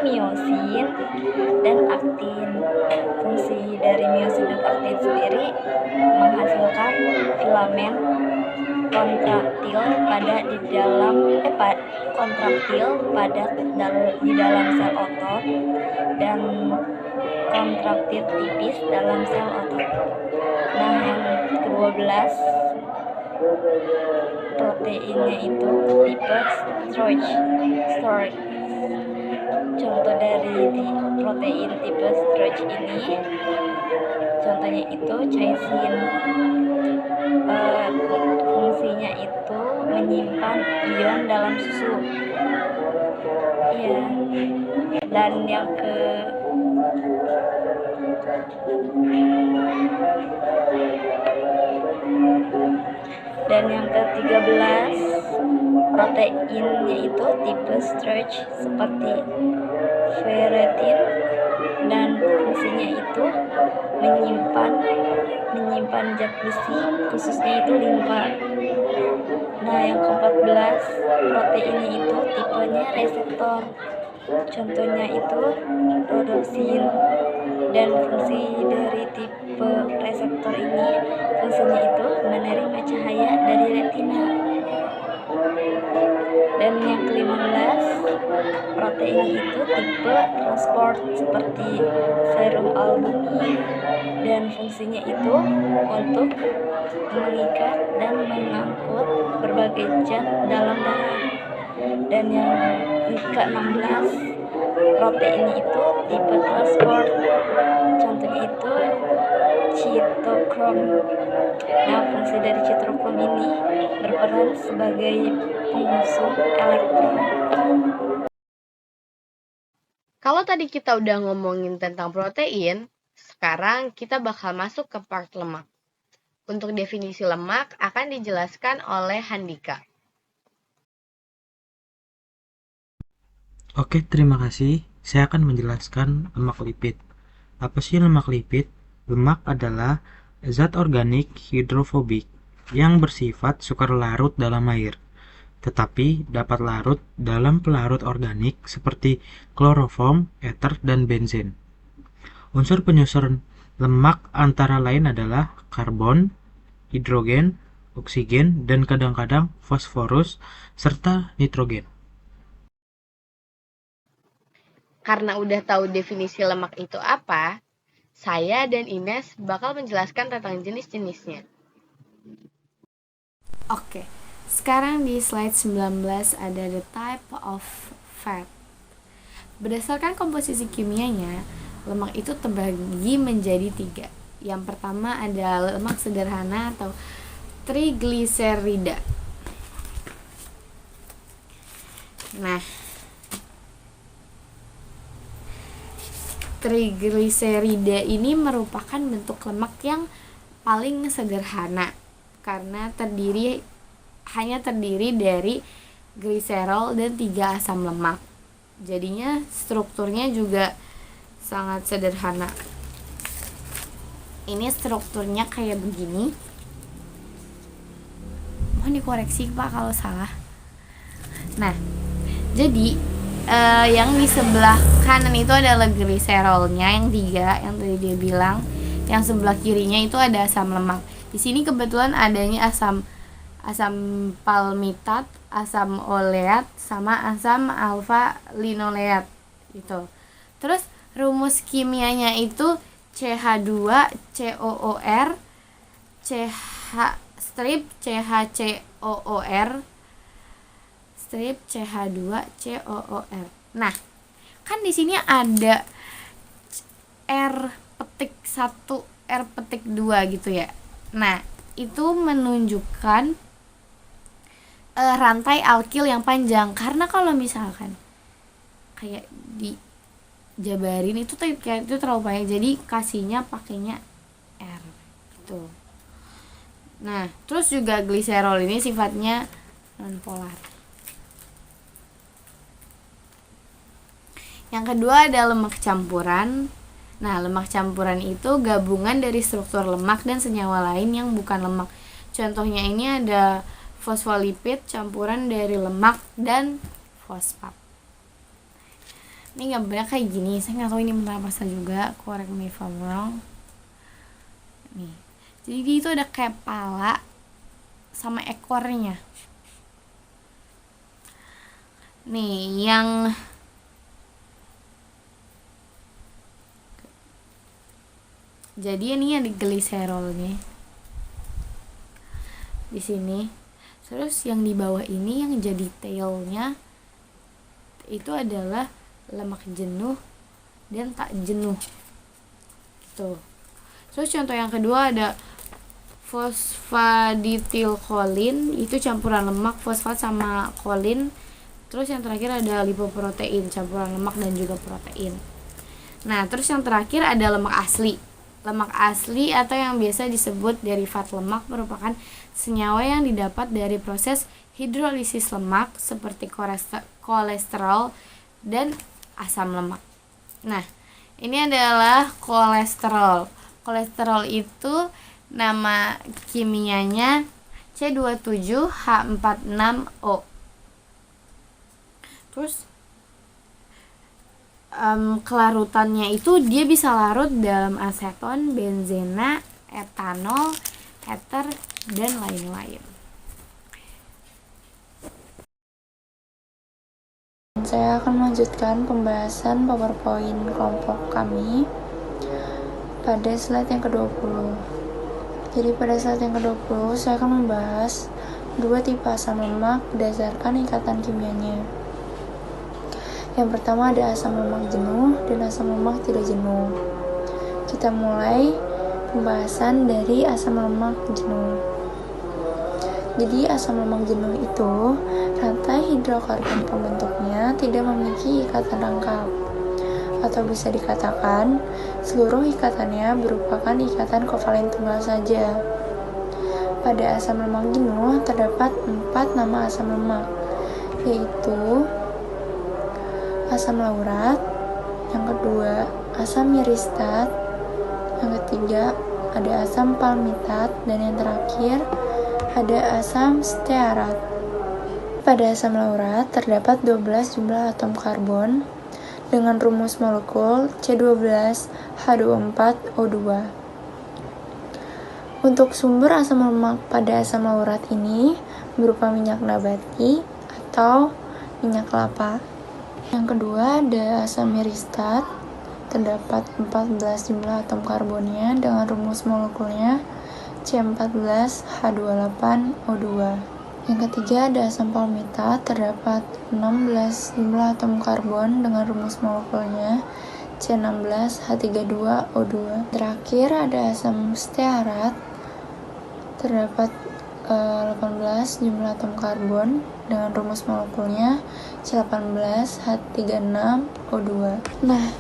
miosin dan aktin. Fungsi dari miosin dan aktin sendiri menghasilkan filamen kontraktil di dalam sel otot dan kontraktil tipis dalam sel otot. Nah, yang ke-12 proteinnya itu tipe starch. Contoh dari protein tipe starch ini contohnya itu casein. Fungsinya itu menyimpan ion dalam susu. Ya. Dan yang ke-13 proteinnya itu tipe starch seperti ferritin dan fungsinya itu menyimpan zat besi, khususnya itu limfa. Nah, yang ke-14 proteinnya itu tipenya reseptor. Contohnya itu rodopsin. Dan fungsi dari tipe reseptor ini fungsinya itu menerima cahaya dari retina. Dan yang ke-15 protein itu tipe transport seperti serum albumin dan fungsinya itu untuk mengikat dan mengangkut berbagai zat dalam darah. Dan yang ke-16 protein itu tipe transport. Contohnya itu citokrom. Nah, fungsi dari citokrom ini berperan sebagai pengusung elektron. Kalau tadi kita udah ngomongin tentang protein, sekarang kita bakal masuk ke part lemak. Untuk definisi lemak akan dijelaskan oleh Handika. Oke, terima kasih. Saya akan menjelaskan lemak lipid. Apa sih lemak lipid? Lemak adalah zat organik hidrofobik yang bersifat sukar larut dalam air, tetapi dapat larut dalam pelarut organik seperti kloroform, ether, dan benzen. Unsur penyusun lemak antara lain adalah karbon, hidrogen, oksigen, dan kadang-kadang fosforus, serta nitrogen. Karena udah tahu definisi lemak itu apa, saya dan Ines bakal menjelaskan tentang jenis-jenisnya. Oke, sekarang di slide 19 ada the type of fat. Berdasarkan komposisi kimianya, lemak itu terbagi menjadi 3. Yang pertama ada lemak sederhana atau trigliserida. Nah, trigliserida ini merupakan bentuk lemak yang paling sederhana karena hanya terdiri dari gliserol dan 3 asam lemak. Jadinya strukturnya juga sangat sederhana. Ini strukturnya kayak begini. Mohon dikoreksi Pak kalau salah. Nah, jadi yang di sebelah kanan itu adalah gliserolnya yang 3 yang tadi dia bilang. Yang sebelah kirinya itu ada asam lemak. Di sini kebetulan adanya asam palmitat, asam oleat, sama asam alfa linoleat gitu. Terus rumus kimianya itu CH2 COOR CH2COOR. Nah, kan di sini ada R-1, R-2 gitu ya. Nah, itu menunjukkan rantai alkil yang panjang, karena kalau misalkan kayak dijabarin itu kayak itu terlalu banyak, jadi kasihnya pakainya R gitu. Nah, terus juga gliserol ini sifatnya nonpolar. Yang kedua ada lemak campuran. Nah, lemak campuran itu gabungan dari struktur lemak dan senyawa lain yang bukan lemak. Contohnya ini ada fosfolipid campuran dari lemak dan fosfat. Ini gambarnya kayak gini. Saya nggak tahu ini benar apa juga. Correct me if I'm wrong. Nih. Jadi dia itu ada kayak pala sama ekornya. Nih, yang jadi ini ada gliserolnya di sini. Terus yang di bawah ini yang jadi tailnya itu adalah lemak jenuh dan tak jenuh gitu. Terus contoh yang kedua ada fosfaditilkolin, itu campuran lemak, fosfat sama kolin. Terus yang terakhir ada lipoprotein, campuran lemak dan juga protein. Nah, terus yang terakhir ada lemak asli. Lemak asli atau yang biasa disebut derivat lemak merupakan senyawa yang didapat dari proses hidrolisis lemak seperti kolesterol dan asam lemak. Nah, ini adalah kolesterol. Kolesterol itu nama kimianya C27H46O. Terus kelarutannya itu dia bisa larut dalam aseton, benzena, etanol, ether, dan lain-lain. Saya akan melanjutkan pembahasan PowerPoint kelompok kami pada slide yang ke-20. Jadi pada slide yang ke-20 saya akan membahas dua tipe asam lemak berdasarkan ikatan kimianya. Yang pertama ada asam lemak jenuh dan asam lemak tidak jenuh. Kita mulai pembahasan dari asam lemak jenuh. Jadi asam lemak jenuh itu rantai hidrokarbon pembentuknya tidak memiliki ikatan rangkap, atau bisa dikatakan seluruh ikatannya merupakan ikatan kovalen tunggal saja. Pada asam lemak jenuh terdapat 4 nama asam lemak, yaitu asam laurat, yang kedua asam miristat, yang ketiga ada asam palmitat, dan yang terakhir ada asam stearat. Pada asam laurat terdapat 12 jumlah atom karbon dengan rumus molekul C12H24O2. Untuk sumber asam lemak pada asam laurat ini berupa minyak nabati atau minyak kelapa. Yang kedua ada asam miristat, terdapat 14 jumlah atom karbonnya dengan rumus molekulnya C14H28O2. Yang ketiga ada asam palmitat, terdapat 16 jumlah atom karbon dengan rumus molekulnya C16H32O2. Terakhir ada asam stearat, terdapat 18 jumlah atom karbon dengan rumus molekulnya C18H36O2. Nah,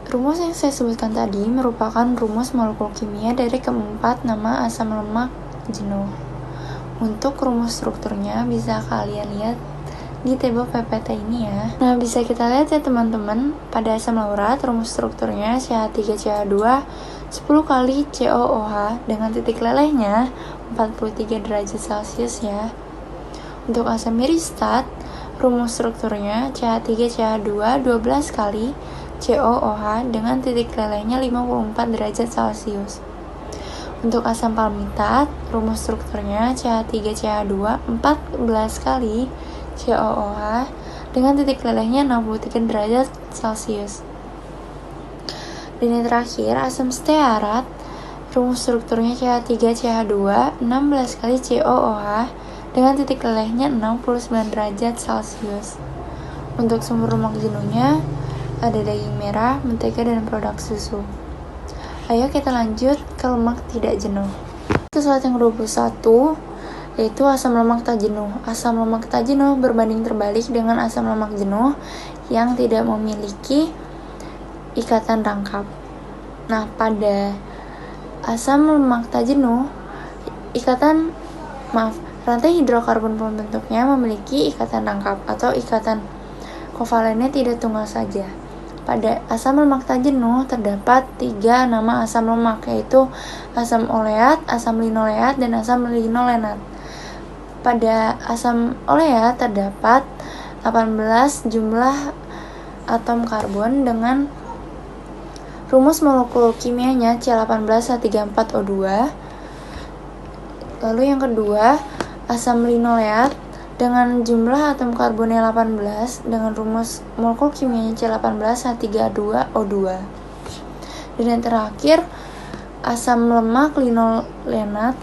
Rumus yang saya sebutkan tadi merupakan rumus molekul kimia dari keempat nama asam lemak jenuh. Untuk rumus strukturnya bisa kalian lihat di tabel PPT ini ya. Nah, bisa kita lihat ya teman-teman, pada asam laurat rumus strukturnya CH3CH2 10 kali COOH dengan titik lelehnya 43 derajat Celcius ya. Untuk asam miristat, rumus strukturnya CH3CH2 12 kali COOH dengan titik lelehnya 54 derajat Celcius. Untuk asam palmitat, rumus strukturnya CH3CH2 14 kali COOH dengan titik lelehnya 63 derajat Celcius. Dan yang terakhir, asam stearat, rumus strukturnya CH3CH2 16 kali COOH dengan titik lelehnya 69 derajat Celcius. Untuk sumber lemak jenuhnya ada daging merah, mentega, dan produk susu. Ayo kita lanjut ke lemak tidak jenuh. Slide yang 21 yaitu asam lemak tak jenuh. Asam lemak tak jenuh berbanding terbalik dengan asam lemak jenuh yang tidak memiliki ikatan rangkap. Nah, pada asam lemak tak jenuh, rantai hidrokarbon pembentuknya memiliki ikatan rangkap atau ikatan kovalennya tidak tunggal saja. Pada asam lemak tak jenuh terdapat 3 nama asam lemak, yaitu asam oleat, asam linoleat, dan asam linolenat. Pada asam oleat terdapat 18 jumlah atom karbon dengan rumus molekul kimianya C18H34O2. Lalu yang kedua, asam linoleat dengan jumlah atom karbonnya 18 dengan rumus molekul kimianya C18H32O2. Dan yang terakhir, asam lemak linolenat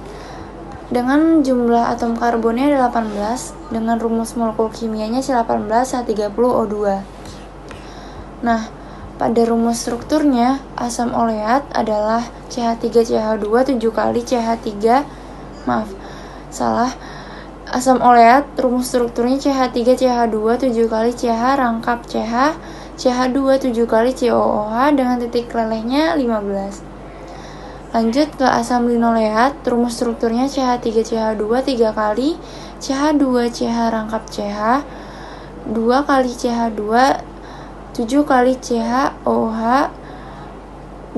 dengan jumlah atom karbonnya 18 dengan rumus molekul kimianya C18H30O2. Nah, pada rumus strukturnya, asam oleat adalah CH3CH2 7 kali Asam oleat rumus strukturnya CH3CH2 7 kali CH rangkap CH, CH2 7 kali COOH dengan titik lelehnya 15. Lanjut ke asam linoleat, rumus strukturnya CH3CH2 3 kali CH2 CH rangkap CH, 2 kali CH2 7 kali CHOH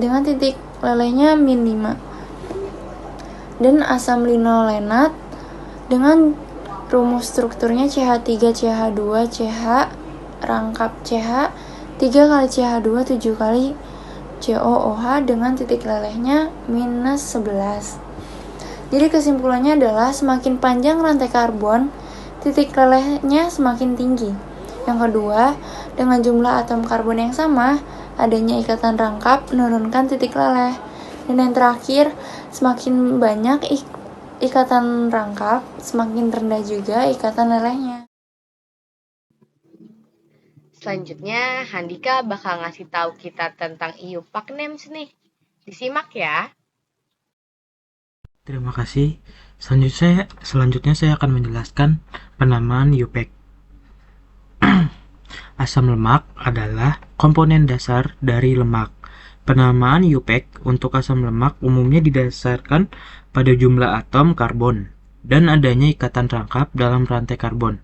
dengan titik lelehnya min 5. Dan asam linolenat dengan rumus strukturnya CH3CH2 CH rangkap CH 3 kali CH2 7 kali COOH dengan titik lelehnya minus 11. Jadi kesimpulannya adalah semakin panjang rantai karbon, titik lelehnya semakin tinggi. Yang kedua, dengan jumlah atom karbon yang sama, adanya ikatan rangkap menurunkan titik leleh. Dan yang terakhir, semakin banyak ikatan rangkap, semakin rendah juga ikatan lelehnya. Selanjutnya, Handika bakal ngasih tahu kita tentang IUPAC NEMS nih. Disimak ya. Terima kasih. Selanjutnya saya akan menjelaskan penamaan IUPAC. Asam lemak adalah komponen dasar dari lemak. Penamaan IUPAC untuk asam lemak umumnya didasarkan pada jumlah atom karbon dan adanya ikatan rangkap dalam rantai karbon.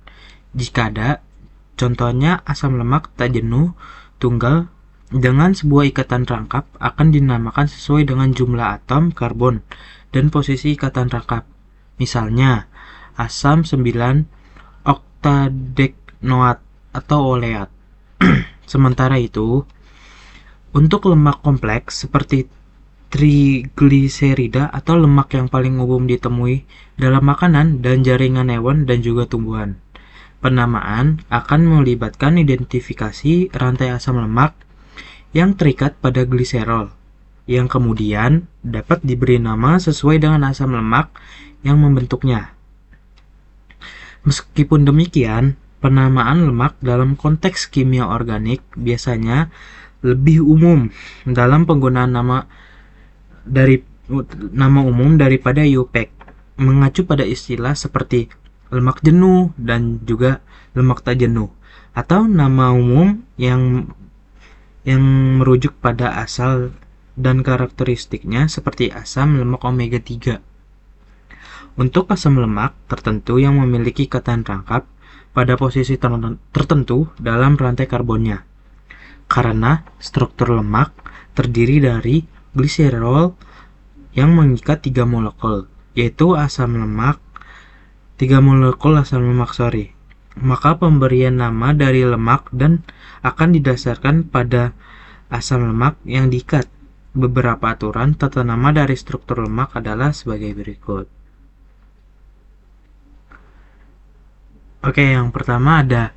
Jika ada, contohnya asam lemak tak jenuh tunggal dengan sebuah ikatan rangkap akan dinamakan sesuai dengan jumlah atom karbon dan posisi ikatan rangkap. Misalnya, asam 9 oktadeknoat atau oleat. Sementara itu, untuk lemak kompleks seperti trigliserida atau lemak yang paling umum ditemui dalam makanan dan jaringan hewan dan juga tumbuhan, penamaan akan melibatkan identifikasi rantai asam lemak yang terikat pada gliserol, yang kemudian dapat diberi nama sesuai dengan asam lemak yang membentuknya. Meskipun demikian, penamaan lemak dalam konteks kimia organik biasanya lebih umum dalam penggunaan nama umum daripada IUPAC, mengacu pada istilah seperti lemak jenuh dan juga lemak tak jenuh, atau nama umum yang yang merujuk pada asal dan karakteristiknya seperti asam lemak omega 3. Untuk asam lemak tertentu yang memiliki ikatan rangkap pada posisi tertentu dalam rantai karbonnya. Karena struktur lemak terdiri dari gliserol yang mengikat 3 molekul, yaitu asam lemak, 3 molekul asam lemak, maka pemberian nama dari lemak dan akan didasarkan pada asam lemak yang diikat. Beberapa aturan tata nama dari struktur lemak adalah sebagai berikut. Oke, yang pertama ada,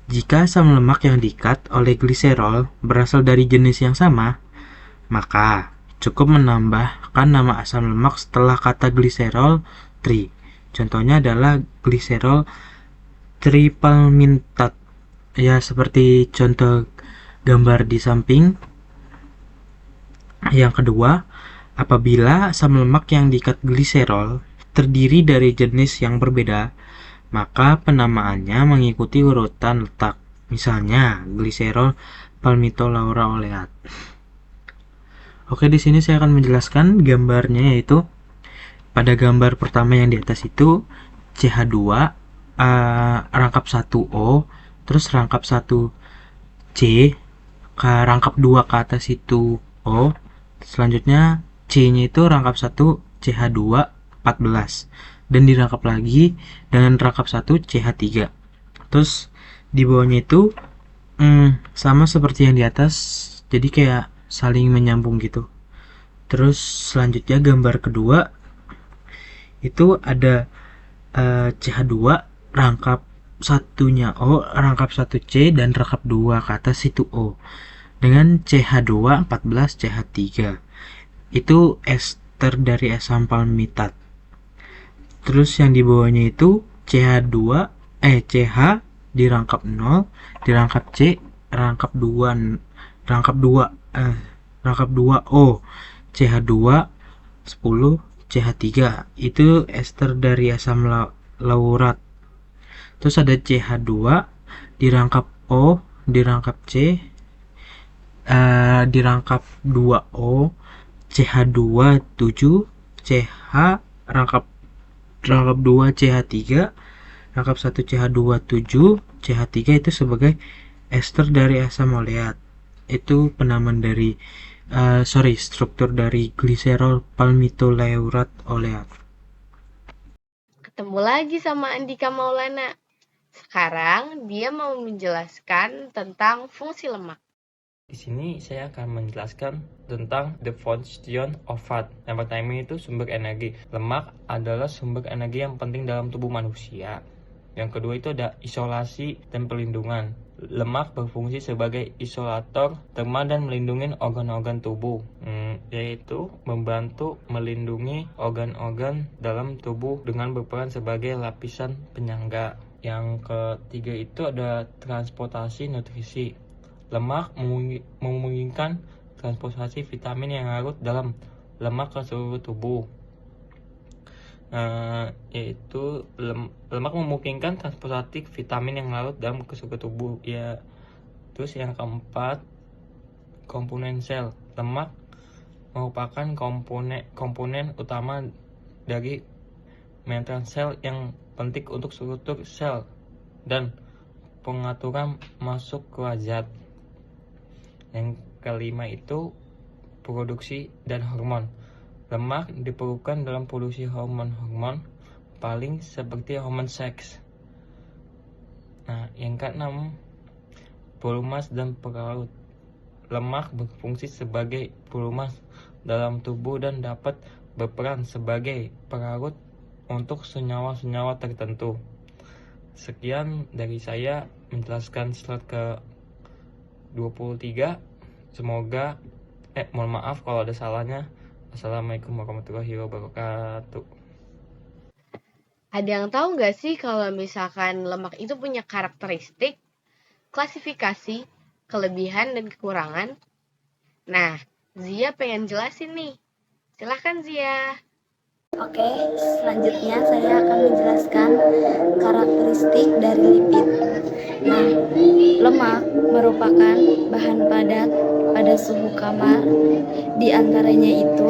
jika asam lemak yang diikat oleh gliserol berasal dari jenis yang sama, maka cukup menambahkan nama asam lemak setelah kata gliserol tri. Contohnya adalah gliserol tripalmintat. Ya, seperti contoh gambar di samping. Yang kedua, apabila asam lemak yang diikat gliserol terdiri dari jenis yang berbeda, maka penamaannya mengikuti urutan letak. Misalnya, gliserol palmitolauroleat. Oke, di sini saya akan menjelaskan gambarnya, yaitu pada gambar pertama yang di atas itu CH2 rangkap 1O, terus rangkap 1C, rangkap 2 ke atas itu O, selanjutnya C-nya itu rangkap 1 CH2 14, dan dirangkap lagi dengan rangkap 1 CH3. Terus di bawahnya itu sama seperti yang di atas, jadi kayak saling menyambung gitu. Terus selanjutnya gambar kedua itu ada CH2 rangkap satunya O, rangkap 1C, dan rangkap 2 ke atas itu O, dengan CH2 14 CH3. Itu ester dari asam palmitat. Terus yang di bawahnya itu CH2 dirangkap 0, dirangkap C, rangkap 2 O, CH2 10 CH3. Itu ester dari asam laurat. Terus ada CH2 dirangkap O, dirangkap C, dirangkap 2O, CH2 7, CH rangkap 2 CH3, rangkap 1 CH2 7, CH3 itu sebagai ester dari asam oleat. Itu penamaan dari struktur dari gliserol palmitolaurat oleat. Ketemu lagi sama Andika Maulana. Sekarang dia mau menjelaskan tentang fungsi lemak. Di sini saya akan menjelaskan tentang the function of fat. Yang pertama itu sumber energi. Lemak adalah sumber energi yang penting dalam tubuh manusia. Yang kedua itu ada isolasi dan perlindungan. Lemak berfungsi sebagai isolator terma dan melindungi organ-organ tubuh, yaitu membantu melindungi organ-organ dalam tubuh dengan berperan sebagai lapisan penyangga. Yang ketiga itu ada transportasi nutrisi. Lemak memungkinkan transportasi vitamin yang larut dalam lemak ke seluruh tubuh. Yaitu lemak memungkinkan transportasi vitamin yang larut dalam ke seluruh tubuh. Ya. Terus yang keempat, komponen sel. Lemak merupakan komponen utama dari maintenance sel yang penting untuk struktur sel dan pengaturan masuk ke zat. Yang kelima itu produksi dan hormon. Lemak diperlukan dalam produksi hormon-hormon paling seperti hormon seks. Nah, yang keenam, pelumas dan pelarut. Lemak berfungsi sebagai pelumas dalam tubuh dan dapat berperan sebagai pelarut untuk senyawa-senyawa tertentu. Sekian dari saya menjelaskan slide ke 23. Semoga mohon maaf kalau ada salahnya. Assalamualaikum warahmatullahi wabarakatuh. Ada yang tahu nggak sih kalau misalkan lemak itu punya karakteristik, klasifikasi, kelebihan, dan kekurangan? Nah, Zia pengen jelasin nih. Silahkan Zia. Oke, selanjutnya saya akan menjelaskan karakteristik dari lipid. Nah, lemak merupakan merupakan bahan padat pada suhu kamar. Di antaranya itu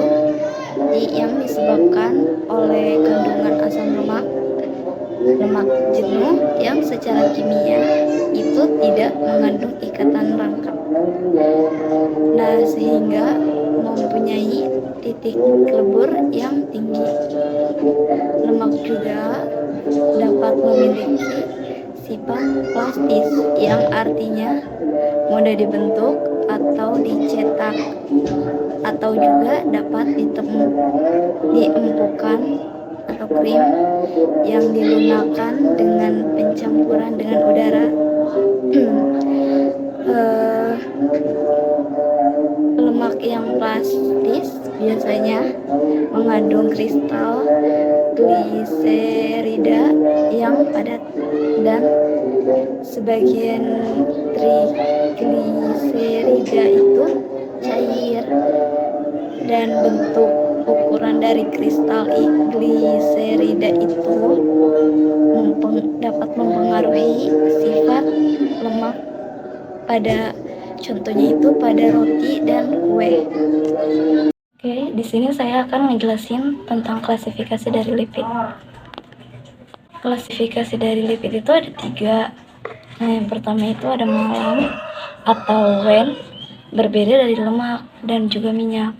yang disebabkan oleh kandungan asam lemak, lemak jenuh yang secara kimia itu tidak mengandung ikatan rangkap. Nah, sehingga mempunyai titik lebur yang tinggi. Lemak juga dapat memiliki sifat plastis yang artinya mudah dibentuk atau dicetak, atau juga dapat diempukan atau krim yang dilunakan dengan pencampuran dengan udara. Lemak yang plastis biasanya mengandung kristal gliserida yang padat, dan sebagian trigliserida itu cair, dan bentuk ukuran dari kristal gliserida itu dapat mempengaruhi sifat lemak pada, contohnya itu pada roti dan kue. Oke, di sini saya akan ngejelasin tentang klasifikasi dari lipid. Klasifikasi dari lipid itu ada 3. Nah, yang pertama itu ada malam atau wen, berbeda dari lemak dan juga minyak.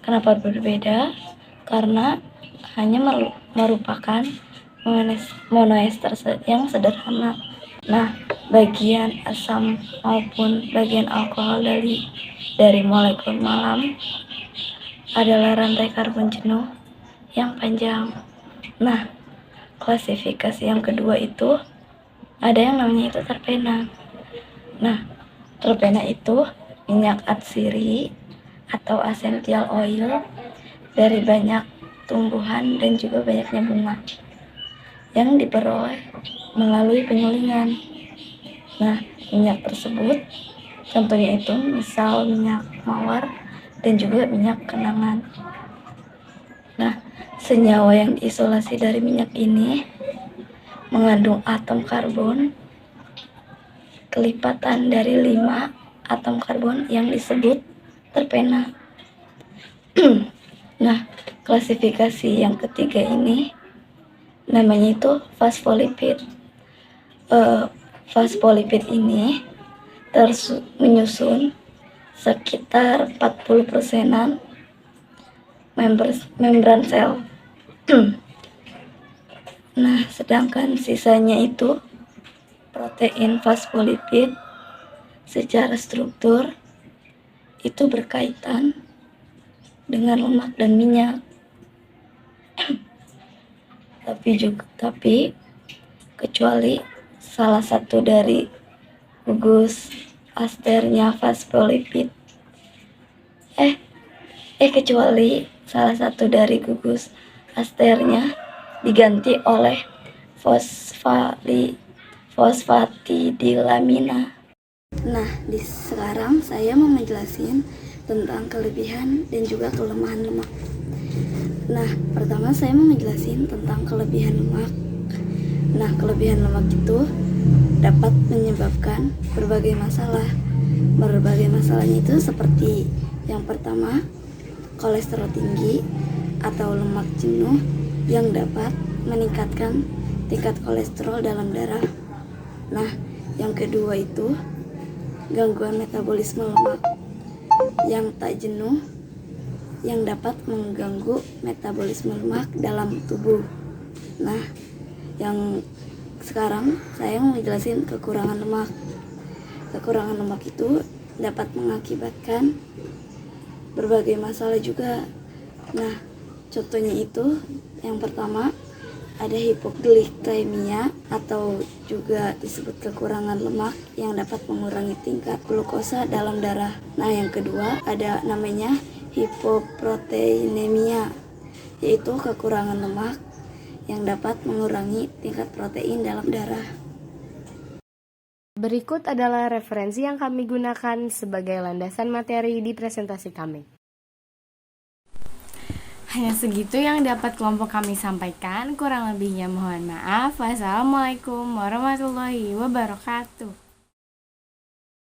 Kenapa berbeda? Karena hanya merupakan monoester yang sederhana. Nah, bagian asam maupun bagian alkohol dari molekul malam adalah rantai karbon jenuh yang panjang. Nah, klasifikasi yang kedua itu ada yang namanya itu terpena. Nah, terpena itu minyak atsiri atau essential oil dari banyak tumbuhan dan juga banyaknya bunga yang diperoleh melalui penyulingan. Nah, minyak tersebut contohnya itu misal minyak mawar dan juga minyak kenangan. Nah, senyawa yang diisolasi dari minyak ini mengandung atom karbon kelipatan dari 5 atom karbon yang disebut terpena. Nah, klasifikasi yang ketiga ini namanya itu fosfolipid. Fosfolipid ini menyusun sekitar 40%-an membran sel. Nah, sedangkan sisanya itu protein fosfolipid secara struktur itu berkaitan dengan lemak dan minyak. Tapi kecuali salah satu dari gugus asternya fosfolipid. Kecuali salah satu dari gugus asternya diganti oleh fosfatidilamina. Nah, sekarang saya mau menjelaskan tentang kelebihan dan juga kelemahan lemak. Nah, pertama saya mau menjelaskan tentang kelebihan lemak. Nah, kelebihan lemak itu dapat menyebabkan berbagai masalah. Berbagai masalahnya itu seperti yang pertama, kolesterol tinggi atau lemak jenuh yang dapat meningkatkan tingkat kolesterol dalam darah. Nah, yang kedua itu gangguan metabolisme lemak yang tak jenuh yang dapat mengganggu metabolisme lemak dalam tubuh. Nah, yang sekarang saya mau jelasin kekurangan lemak. Kekurangan lemak itu dapat mengakibatkan berbagai masalah juga. Nah, contohnya itu yang pertama ada hipoglikemia atau juga disebut kekurangan lemak yang dapat mengurangi tingkat glukosa dalam darah. Nah, yang kedua ada namanya hipoproteinemia, yaitu kekurangan lemak yang dapat mengurangi tingkat protein dalam darah. Berikut adalah referensi yang kami gunakan sebagai landasan materi di presentasi kami. Hanya segitu yang dapat kelompok kami sampaikan, kurang lebihnya mohon maaf. Wassalamualaikum warahmatullahi wabarakatuh.